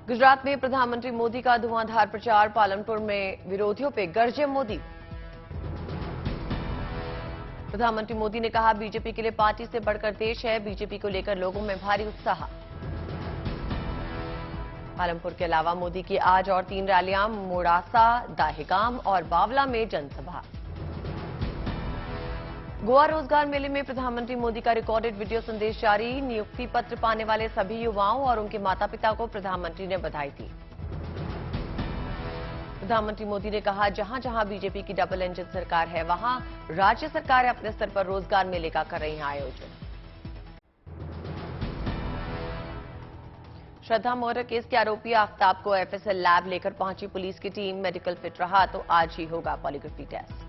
गुजरात में प्रधानमंत्री मोदी का धुआंधार प्रचार, पालनपुर में विरोधियों पे गरजे मोदी। प्रधानमंत्री मोदी ने कहा, बीजेपी के लिए पार्टी से बढ़कर देश है। बीजेपी को लेकर लोगों में भारी उत्साह। पालनपुर के अलावा मोदी की आज और 3 रैलियां, मोड़ासा, दाहेगाम और बावला में जनसभा। गोवा रोजगार मेले में प्रधानमंत्री मोदी का रिकॉर्डेड वीडियो संदेश जारी। नियुक्ति पत्र पाने वाले सभी युवाओं और उनके माता पिता को प्रधानमंत्री ने बधाई दी। प्रधानमंत्री मोदी ने कहा, जहां जहां बीजेपी की डबल इंजन सरकार है, वहां राज्य सरकारें अपने स्तर पर रोजगार मेले का कर रही हैं आयोजन। श्रद्धा मौर्य केस के आरोपी आफ्ताब को एफएसएल लैब लेकर पहुंची पुलिस की टीम। मेडिकल फिट रहा तो आज ही होगा पॉलीग्राफी टेस्ट।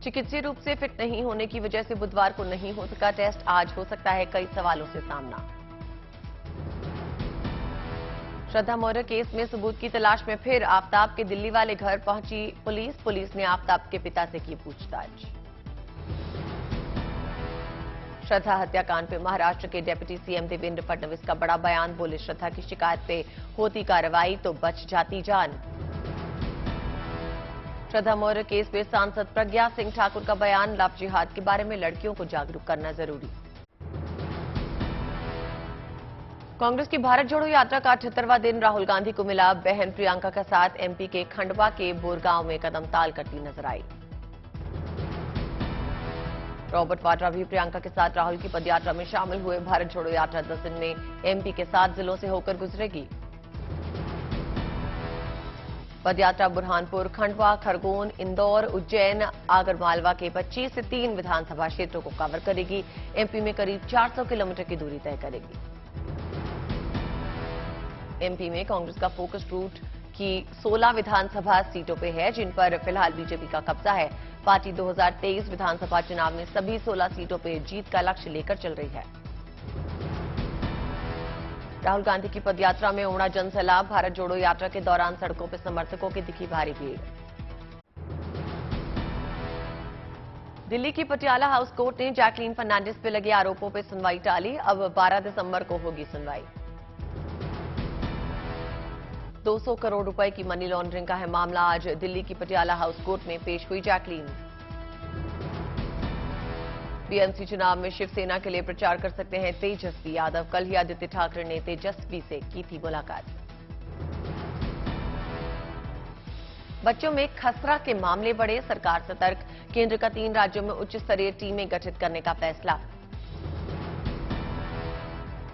चिकित्सीय रूप से फिट नहीं होने की वजह से बुधवार को नहीं हो सका टेस्ट। आज हो सकता है कई सवालों से सामना। श्रद्धा मौर्य केस में सबूत की तलाश में फिर आफ्ताब के दिल्ली वाले घर पहुंची पुलिस। पुलिस ने आफ्ताब के पिता से की पूछताछ। श्रद्धा हत्याकांड पे महाराष्ट्र के डिप्टी सीएम देवेंद्र फडणवीस का बड़ा बयान। बोले, श्रद्धा की शिकायत पे होती कार्रवाई तो बच जाती जान। श्रद्धा मौर्य केस में सांसद प्रज्ञा सिंह ठाकुर का बयान। लव जिहाद के बारे में लड़कियों को जागरूक करना जरूरी। कांग्रेस की भारत जोड़ो यात्रा का 78वां दिन। राहुल गांधी को मिला बहन प्रियंका का साथ। एमपी के खंडवा के बोरगांव में कदम ताल करती नजर आई। रॉबर्ट वाड्रा भी प्रियंका के साथ राहुल की पदयात्रा में शामिल हुए। भारत जोड़ो यात्रा 10 दिन में एमपी के 7 जिलों से होकर गुजरेगी। पदयात्रा बुरहानपुर, खंडवा, खरगोन, इंदौर, उज्जैन, आगरमालवा के 25 से 3 विधानसभा क्षेत्रों को कवर करेगी। एमपी में करीब 400 किलोमीटर की दूरी तय करेगी। एमपी में कांग्रेस का फोकस रूट की 16 विधानसभा सीटों पे है, जिन पर फिलहाल बीजेपी का कब्जा है। पार्टी 2023 विधानसभा चुनाव में सभी 16 सीटों पे जीत का लक्ष्य लेकर चल रही है। राहुल गांधी की पदयात्रा में उमड़ा जनसैलाब। भारत जोड़ो यात्रा के दौरान सड़कों पर समर्थकों की दिखी भारी भीड़। दिल्ली की पटियाला हाउस कोर्ट ने जैकलीन फर्नांडिस पर लगे आरोपों पर सुनवाई टाली। अब 12 दिसंबर को होगी सुनवाई। 200 करोड़ रुपए की मनी लॉन्ड्रिंग का है मामला। आज दिल्ली की पटियाला हाउस कोर्ट में पेश हुई जैकलीन। बीएमसी चुनाव में शिवसेना के लिए प्रचार कर सकते हैं तेजस्वी यादव। कल ही आदित्य ठाकरे ने तेजस्वी से की थी मुलाकात। बच्चों में खसरा के मामले बढ़े, सरकार सतर्क। केंद्र का 3 राज्यों में उच्च स्तरीय टीमें गठित करने का फैसला।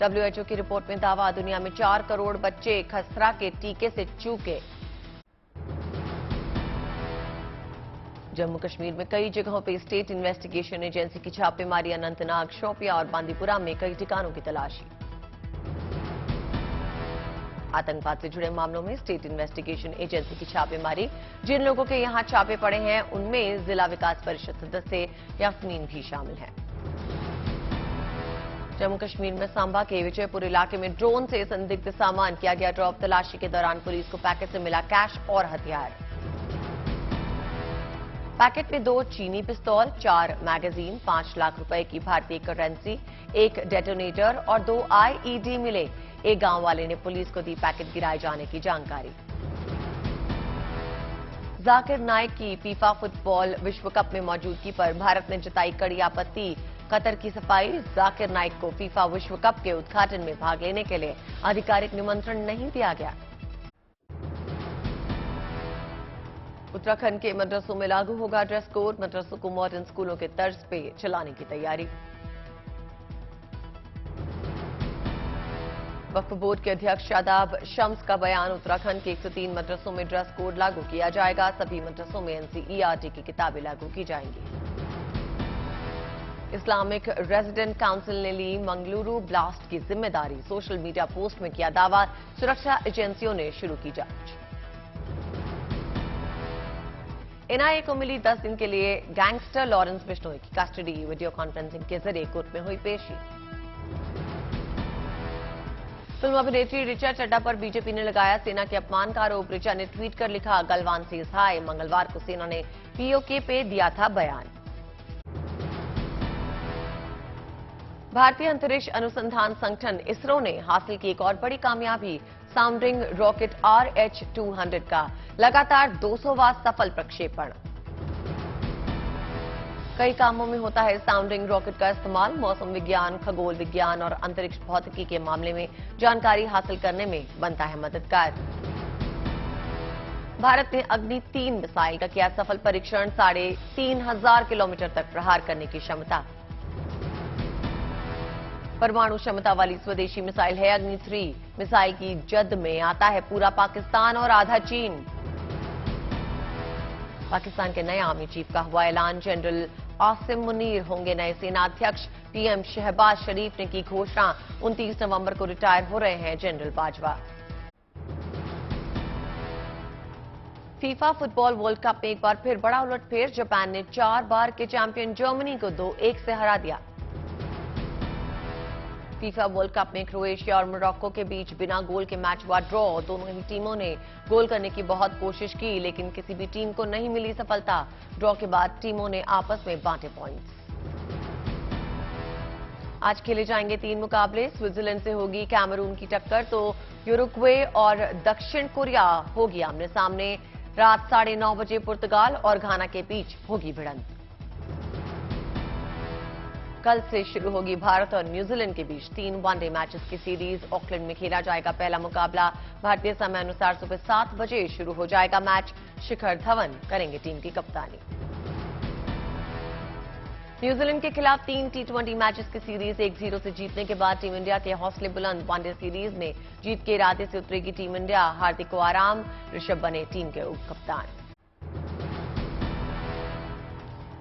WHO की रिपोर्ट में दावा, दुनिया में 4 करोड़ बच्चे खसरा के टीके से चूके। जम्मू कश्मीर में कई जगहों पर स्टेट इन्वेस्टिगेशन एजेंसी की छापेमारी। अनंतनाग, शोपिया और बांदीपुरा में कई ठिकानों की तलाशी। आतंकवाद से जुड़े मामलों में स्टेट इन्वेस्टिगेशन एजेंसी की छापेमारी। जिन लोगों के यहां छापे पड़े हैं, उनमें जिला विकास परिषद सदस्य यास्मीन भी शामिल हैं। जम्मू कश्मीर में सांबा के विजयपुर इलाके में ड्रोन से संदिग्ध सामान किया गया ड्रॉप। तलाशी के दौरान पुलिस को पैकेट से मिला कैश और हथियार। पैकेट में 2 चीनी पिस्तौल, 4 मैगजीन, 5 लाख रुपए की भारतीय करेंसी, 1 डेटोनेटर और 2 आईईडी मिले। एक गांव वाले ने पुलिस को दी पैकेट गिराए जाने की जानकारी। जाकिर नाइक की फीफा फुटबॉल विश्व कप में मौजूदगी पर भारत ने जताई कड़ी आपत्ति। कतर की सफाई, जाकिर नाइक को फीफा विश्व कप के उद्घाटन में भाग लेने के लिए आधिकारिक निमंत्रण नहीं दिया गया। उत्तराखंड के मदरसों में लागू होगा ड्रेस कोड। मदरसों को मॉडर्न स्कूलों के तर्ज पे चलाने की तैयारी। वक्फ बोर्ड के अध्यक्ष शादाब शम्स का बयान, उत्तराखंड के 103 मदरसों में ड्रेस कोड लागू किया जाएगा। सभी मदरसों में एनसीईआरटी की किताबें लागू की जाएंगी। इस्लामिक रेजिडेंट काउंसिल ने ली मंगलुरु ब्लास्ट की जिम्मेदारी। सोशल मीडिया पोस्ट में किया दावा। सुरक्षा एजेंसियों ने शुरू की जांच। एनआईए को मिली 10 दिन के लिए गैंगस्टर लॉरेंस बिश्नोई की कस्टडी। वीडियो कॉन्फ्रेंसिंग के जरिए कोर्ट में हुई पेशी। फिल्म अभिनेत्री ऋचा चड्ढा पर बीजेपी ने लगाया सेना के अपमान का आरोप। ऋचा ने ट्वीट कर लिखा, गलवान से हाय। मंगलवार को सेना ने पीओके पे दिया था बयान। भारतीय अंतरिक्ष अनुसंधान संगठन इसरो ने हासिल की एक और बड़ी कामयाबी, साउंडिंग रॉकेट RH-200 का लगातार 200वां सफल प्रक्षेपण। कई कामों में होता है साउंडिंग रॉकेट का इस्तेमाल। मौसम विज्ञान, खगोल विज्ञान और अंतरिक्ष भौतिकी के मामले में जानकारी हासिल करने में बनता है मददगार। भारत ने अग्नि-3 मिसाइल का किया सफल परीक्षण, 3500 किलोमीटर तक प्रहार करने की क्षमता। परमाणु क्षमता वाली स्वदेशी मिसाइल है अग्नि-3। मिसाइल की जद में आता है पूरा पाकिस्तान और आधा चीन। पाकिस्तान के नए आर्मी चीफ का हुआ ऐलान, जनरल आसिम मुनीर होंगे नए सेनाध्यक्ष। पीएम शहबाज शरीफ ने की घोषणा, 29 नवंबर को रिटायर हो रहे हैं general Bajwa. FIFA football world cup में एक बार फिर बड़ा उलटफेर, जापान ने 4 बार के चैंपियन जर्मनी को 2-1 से हरा दिया। फीफा वर्ल्ड कप में क्रोएशिया और मोरक्को के बीच बिना गोल के मैच हुआ ड्रॉ। दोनों ही टीमों ने गोल करने की बहुत कोशिश की, लेकिन किसी भी टीम को नहीं मिली सफलता। ड्रॉ के बाद टीमों ने आपस में बांटे पॉइंट्स। आज खेले जाएंगे 3 मुकाबले। स्विट्जरलैंड से होगी कैमरून की टक्कर, तो यूरुग्वे और दक्षिण कोरिया होगी आमने सामने। रात 9:30 बजे पुर्तगाल और घाना के बीच होगी भिड़ंत। कल से शुरू होगी भारत और न्यूजीलैंड के बीच 3 वनडे मैचेस की सीरीज। ऑकलैंड में खेला जाएगा पहला मुकाबला। भारतीय समय अनुसार सुबह 7 बजे शुरू हो जाएगा मैच। शिखर धवन करेंगे टीम की कप्तानी। न्यूजीलैंड के खिलाफ 3 T20 मैचेस की सीरीज 1-0 से जीतने के बाद टीम इंडिया के हौसले बुलंद। वनडे सीरीज में जीत के इरादे से उतरेगी टीम इंडिया। हार्दिक को आराम, ऋषभ बने टीम के उप कप्तान।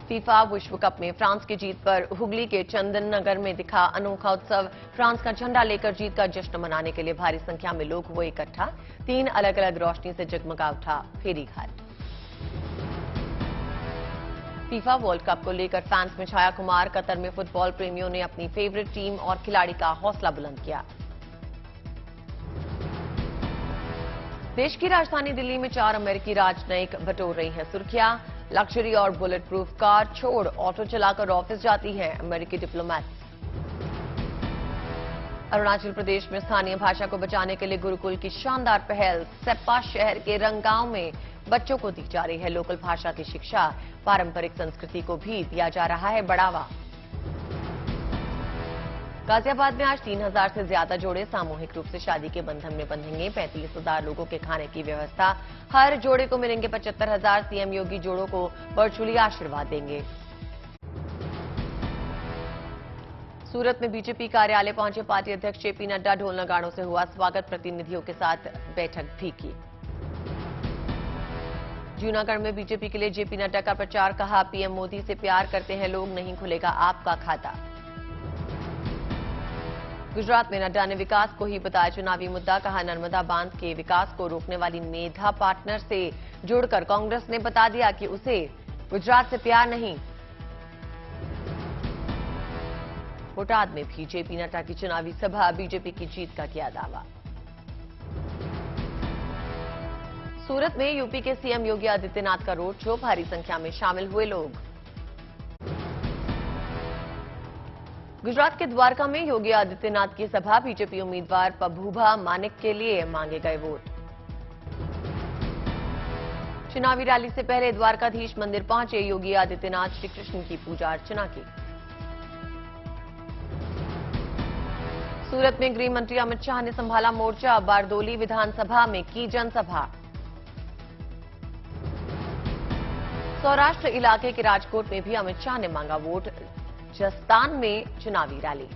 फीफा विश्व कप में फ्रांस की जीत पर हुगली के चंदन नगर में दिखा अनोखा उत्सव। फ्रांस का झंडा लेकर जीत का जश्न मनाने के लिए भारी संख्या में लोग हुए इकट्ठा। 3 अलग अलग रोशनी से जगमगा उठा फेरी घाट। फीफा वर्ल्ड कप को लेकर फैंस में छाया खुमार। कतर में फुटबॉल प्रेमियों ने अपनी फेवरेट टीम और खिलाड़ी का हौसला बुलंद किया। देश की राजधानी दिल्ली में 4 अमेरिकी राजनयिक बटोर रही हैं सुर्खियां। लग्जरी और बुलेट प्रूफ कार छोड़ ऑटो चलाकर ऑफिस जाती हैं अमेरिकी डिप्लोमैट। अरुणाचल प्रदेश में स्थानीय भाषा को बचाने के लिए गुरुकुल की शानदार पहल। सेप्पा शहर के रंगांव में बच्चों को दी जा रही है लोकल भाषा की शिक्षा। पारंपरिक संस्कृति को भी दिया जा रहा है बढ़ावा। गाजियाबाद में आज 3000 से ज्यादा जोड़े सामूहिक रूप से शादी के बंधन में बंधेंगे। 35,000 लोगों के खाने की व्यवस्था। हर जोड़े को मिलेंगे 75,000। सीएम योगी जोड़ों को वर्चुअली आशीर्वाद देंगे। सूरत में बीजेपी कार्यालय पहुंचे पार्टी अध्यक्ष जेपी नड्डा। ढोल नगाड़ों से हुआ स्वागत। प्रतिनिधियों के साथ बैठक भी की। जूनागढ़ में बीजेपी के लिए जेपी नड्डा का प्रचार। कहा, पीएम मोदी से प्यार करते हैं लोग, नहीं खुलेगा आपका खाता। गुजरात में नड्डा ने विकास को ही बताया चुनावी मुद्दा। कहा, नर्मदा बांध के विकास को रोकने वाली मेधा पार्टनर से जुड़कर कांग्रेस ने बता दिया कि उसे गुजरात से प्यार नहीं। बोटाद में भी जेपी नड्डा की चुनावी सभा। बीजेपी की जीत का किया दावा। सूरत में यूपी के सीएम योगी आदित्यनाथ का रोड शो। भारी संख्या में शामिल हुए लोग। गुजरात के द्वारका में योगी आदित्यनाथ की सभा। बीजेपी उम्मीदवार पबूभा मानिक के लिए मांगे गए वोट। चुनावी रैली से पहले द्वारकाधीश मंदिर पहुंचे योगी आदित्यनाथ। श्री कृष्ण की पूजा अर्चना की। सूरत में गृह मंत्री अमित शाह ने संभाला मोर्चा। बारदोली विधानसभा में की जनसभा। सौराष्ट्र इलाके के राजकोट में भी अमित शाह ने मांगा वोट। जस्तान में चुनावी रैली।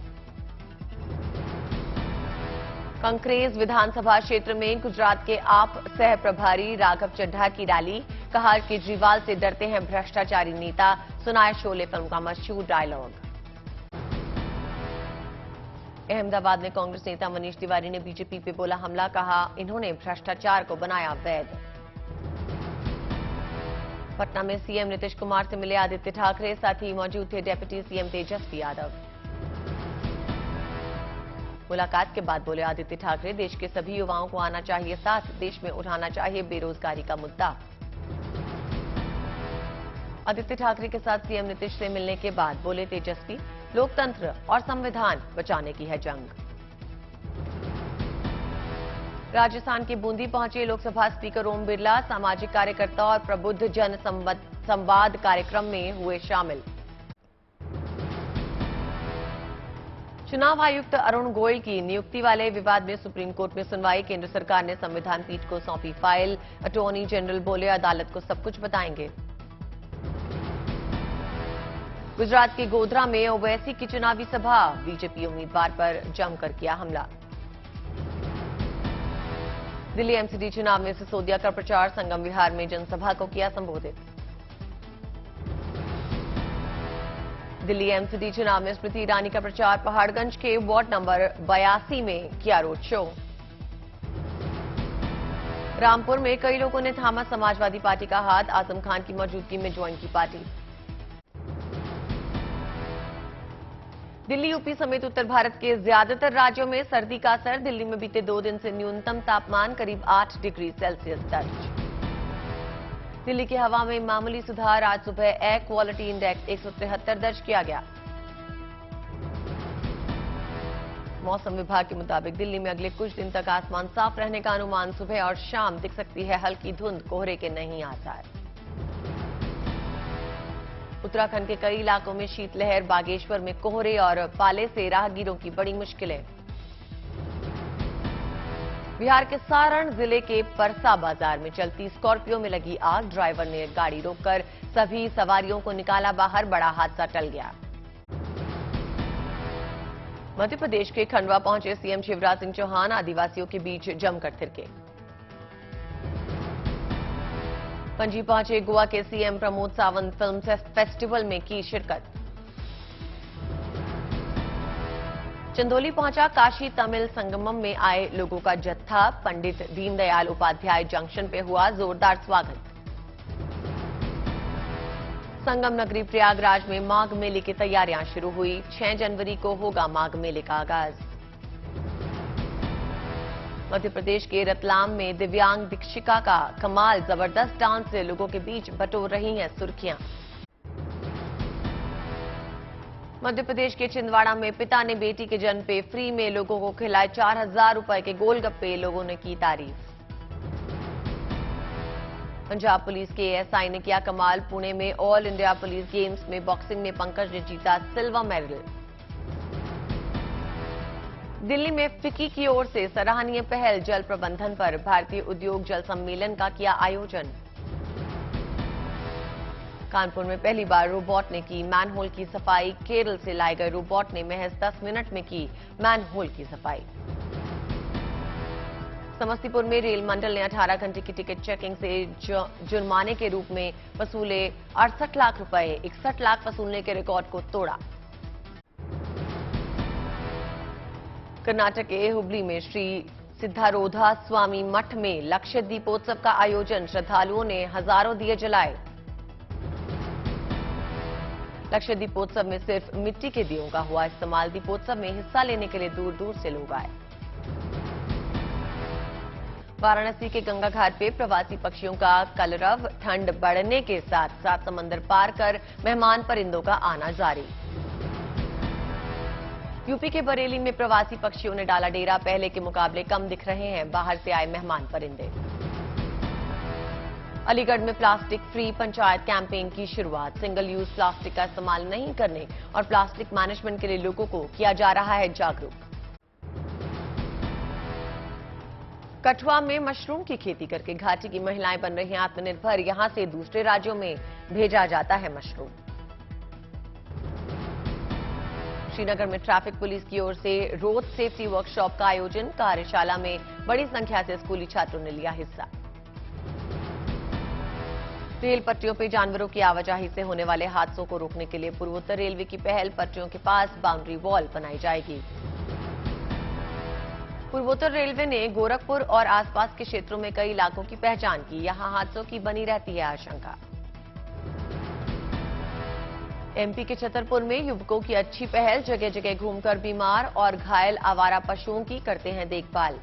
कंक्रेज विधानसभा क्षेत्र में गुजरात के आप सह प्रभारी राघव चड्ढा की रैली। कहा, केजरीवाल से डरते हैं भ्रष्टाचारी नेता। सुनाए शोले फिल्म का मशहूर डायलॉग। अहमदाबाद में कांग्रेस नेता मनीष तिवारी ने बीजेपी पे बोला हमला। कहा, इन्होंने भ्रष्टाचार को बनाया वैध। पटना में सीएम नीतीश कुमार से मिले आदित्य ठाकरे। साथ ही मौजूद थे डिप्टी सीएम तेजस्वी यादव। मुलाकात के बाद बोले आदित्य ठाकरे, देश के सभी युवाओं को आना चाहिए साथ। देश में उठाना चाहिए बेरोजगारी का मुद्दा। आदित्य ठाकरे के साथ सीएम नीतीश से मिलने के बाद बोले तेजस्वी, लोकतंत्र और संविधान बचाने की है जंग। राजस्थान के बूंदी पहुंचे लोकसभा स्पीकर ओम बिरला सामाजिक कार्यकर्ता और प्रबुद्ध जन संवाद कार्यक्रम में हुए शामिल। चुनाव आयुक्त अरुण गोयल की नियुक्ति वाले विवाद में सुप्रीम कोर्ट में सुनवाई। केंद्र सरकार ने संविधान पीठ को सौंपी फाइल। अटॉर्नी जनरल बोले अदालत को सब कुछ बताएंगे। गुजरात के गोधरा में ओवैसी की चुनावी सभा, बीजेपी उम्मीदवार पर जमकर किया हमला। दिल्ली एमसीडी चुनाव में सिसोदिया का प्रचार, संगम विहार में जनसभा को किया संबोधित। दिल्ली एमसीडी चुनाव में स्मृति ईरानी का प्रचार, पहाड़गंज के वार्ड नंबर 82 में किया रोड शो। रामपुर में कई लोगों ने थामा समाजवादी पार्टी का हाथ, आजम खान की मौजूदगी में ज्वाइन की पार्टी। दिल्ली यूपी समेत उत्तर भारत के ज्यादातर राज्यों में सर्दी का असर। दिल्ली में बीते 2 दिन से न्यूनतम तापमान करीब 8 डिग्री सेल्सियस दर्ज। दिल्ली की हवा में मामूली सुधार, आज सुबह एयर क्वालिटी इंडेक्स 173 दर्ज किया गया। मौसम विभाग के मुताबिक दिल्ली में अगले कुछ दिन तक आसमान साफ रहने का अनुमान। सुबह और शाम दिख सकती है हल्की धुंध, कोहरे के नहीं आसार। उत्तराखंड के कई इलाकों में शीतलहर, बागेश्वर में कोहरे और पाले से राहगीरों की बड़ी मुश्किलें। बिहार के सारण जिले के परसा बाजार में चलती स्कॉर्पियो में लगी आग, ड्राइवर ने गाड़ी रोककर सभी सवारियों को निकाला बाहर, बड़ा हादसा टल गया। मध्य प्रदेश के खंडवा पहुंचे सीएम शिवराज सिंह चौहान, आदिवासियों के बीच जमकर थिरके। पणजी पहुंचे गोवा के CM Pramod Sawant, film festival में की शिरकत। चंदौली पहुंचा काशी तमिल संगमम में आए लोगों का जत्था, पंडित दीनदयाल उपाध्याय जंक्शन पे हुआ जोरदार स्वागत। संगम नगरी प्रयागराज में माघ मेले की तैयारियां शुरू हुई, 6 जनवरी को होगा माघ मेले का आगाज। मध्य प्रदेश के रतलाम में दिव्यांग दीक्षिका का कमाल, जबरदस्त डांस से लोगों के बीच बटोर रही हैं सुर्खियां। मध्य प्रदेश के छिंदवाड़ा में पिता ने बेटी के जन्म पे फ्री में लोगों को खिलाए 4000 रुपए के गोलगप्पे, लोगों ने की तारीफ। पंजाब पुलिस के एएसआई ने किया कमाल, पुणे में ऑल इंडिया पुलिस गेम्स में बॉक्सिंग में पंकज ने जीता सिल्वर मेडल। दिल्ली में फिक्की की ओर से सराहनीय पहल, जल प्रबंधन पर भारतीय उद्योग जल सम्मेलन का किया आयोजन। कानपुर में पहली बार रोबोट ने की मैनहोल की सफाई, केरल से लाए गए रोबोट ने महज 10 मिनट में की मैनहोल की सफाई। समस्तीपुर में रेल मंडल ने 18 घंटे की टिकट चेकिंग से जुर्माने के रूप में वसूले 68 लाख रुपए, 61 लाख वसूलने के रिकॉर्ड को तोड़ा। कर्नाटक के हुबली में श्री सिद्धारोधा स्वामी मठ में लक्षय दीपोत्सव का आयोजन, श्रद्धालुओं ने हजारों दिए जलाए। लक्षय दीपोत्सव में सिर्फ मिट्टी के दियों का हुआ इस्तेमाल, दीपोत्सव में हिस्सा लेने के लिए दूर दूर से लोग आए। वाराणसी के गंगा घाट पे प्रवासी पक्षियों का कलरव, ठंड बढ़ने के साथ साथ समंदर पार कर मेहमान परिंदों का आना जारी। यूपी के बरेली में प्रवासी पक्षियों ने डाला डेरा, पहले के मुकाबले कम दिख रहे हैं बाहर से आए मेहमान परिंदे। अलीगढ़ में प्लास्टिक फ्री पंचायत कैंपेन की शुरुआत, सिंगल यूज प्लास्टिक का इस्तेमाल नहीं करने और प्लास्टिक मैनेजमेंट के लिए लोगों को किया जा रहा है जागरूक। कठुआ में मशरूम की खेती करके घाटी की महिलाएं बन रही हैं आत्मनिर्भर, यहां से दूसरे राज्यों में भेजा जाता है मशरूम। श्रीनगर में ट्रैफिक पुलिस की ओर से रोड सेफ्टी वर्कशॉप का आयोजन, कार्यशाला में बड़ी संख्या से स्कूली छात्रों ने लिया हिस्सा। रेल पटरियों पर जानवरों की आवाजाही से होने वाले हादसों को रोकने के लिए पूर्वोत्तर रेलवे की पहल, पटरियों के पास बाउंड्री वॉल बनाई जाएगी। पूर्वोत्तर रेलवे ने गोरखपुर और आसपास के क्षेत्रों में कई इलाकों की पहचान की, यहां हादसों की बनी रहती है आशंका। एमपी के छतरपुर में युवकों की अच्छी पहल, जगह जगह घूमकर बीमार और घायल आवारा पशुओं की करते हैं देखभाल।